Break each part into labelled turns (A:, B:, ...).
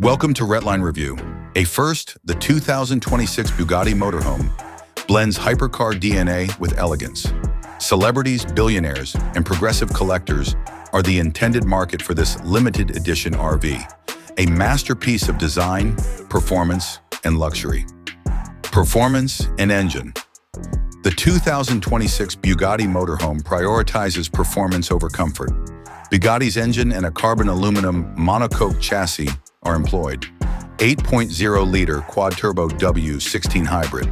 A: Welcome to Redline Review. First, the 2026 Bugatti Motorhome blends hypercar DNA with elegance. Celebrities, billionaires, and progressive collectors are the intended market for this limited edition RV, a masterpiece of design, performance, and luxury. Performance and engine. The 2026 Bugatti Motorhome prioritizes performance over comfort. Bugatti's engine and a carbon aluminum monocoque chassis are employed. 8.0-liter quad-turbo W16 hybrid.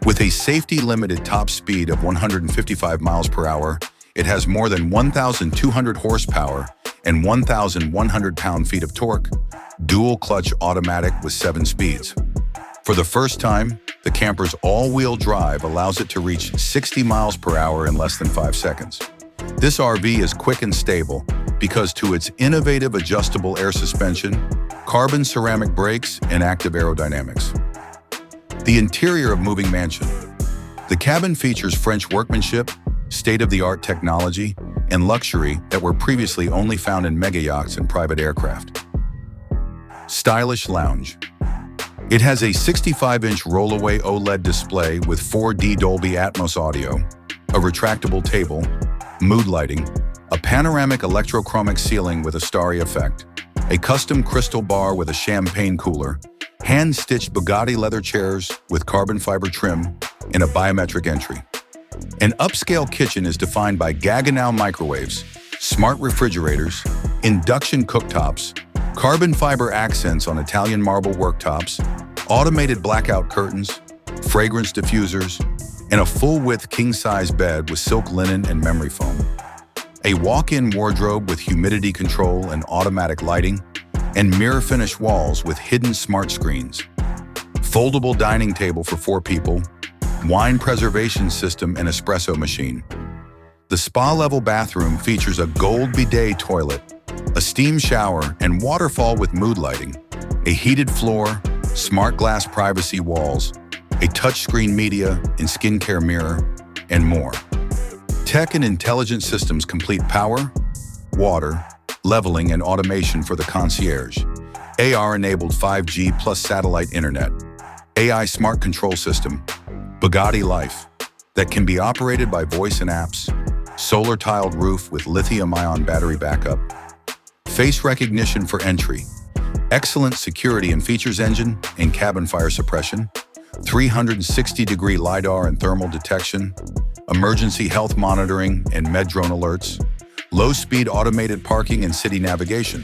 A: With a safety-limited top speed of 155 miles per hour, it has more than 1,200 horsepower and 1,100 pound-feet of torque. Dual-clutch automatic with 7 speeds. For the first time, the camper's all-wheel drive allows it to reach 60 miles per hour in less than 5 seconds. This RV is quick and stable because to its innovative adjustable air suspension, carbon ceramic brakes, and active aerodynamics. The interior of moving mansion. The cabin features French workmanship, state-of-the-art technology, and luxury that were previously only found in mega yachts and private aircraft. Stylish lounge. It has a 65-inch rollaway OLED display with 4D Dolby Atmos audio, a retractable table, mood lighting, a panoramic electrochromic ceiling with a starry effect, a custom crystal bar with a champagne cooler, hand-stitched Bugatti leather chairs with carbon fiber trim, and a biometric entry. An upscale kitchen is defined by Gaggenau microwaves, smart refrigerators, induction cooktops, carbon fiber accents on Italian marble worktops, automated blackout curtains, fragrance diffusers, and a full-width king-size bed with silk linen and memory foam. A walk-in wardrobe with humidity control and automatic lighting, and mirror-finish walls with hidden smart screens. Foldable dining table for 4 people, wine preservation system and espresso machine. The spa-level bathroom features a gold bidet toilet, a steam shower and waterfall with mood lighting, a heated floor, smart glass privacy walls, a touchscreen media and skincare mirror, and more. Tech and intelligent systems complete power, water, leveling, and automation for the concierge. AR-enabled 5G plus satellite internet. AI smart control system. Bugatti Life that can be operated by voice and apps. Solar-tiled roof with lithium-ion battery backup. Face recognition for entry. Excellent security and features engine and cabin fire suppression. 360-degree LiDAR and thermal detection. Emergency health monitoring and med-drone alerts. Low-speed automated parking and city navigation.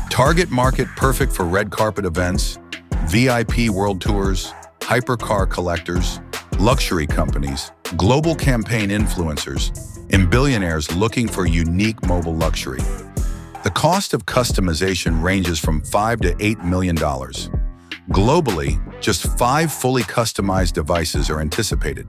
A: Target market perfect for red carpet events, VIP world tours, hypercar collectors, luxury companies, global campaign influencers, and billionaires looking for unique mobile luxury. The cost of customization ranges from $5 to $8 million. Globally, just 5 fully customized devices are anticipated.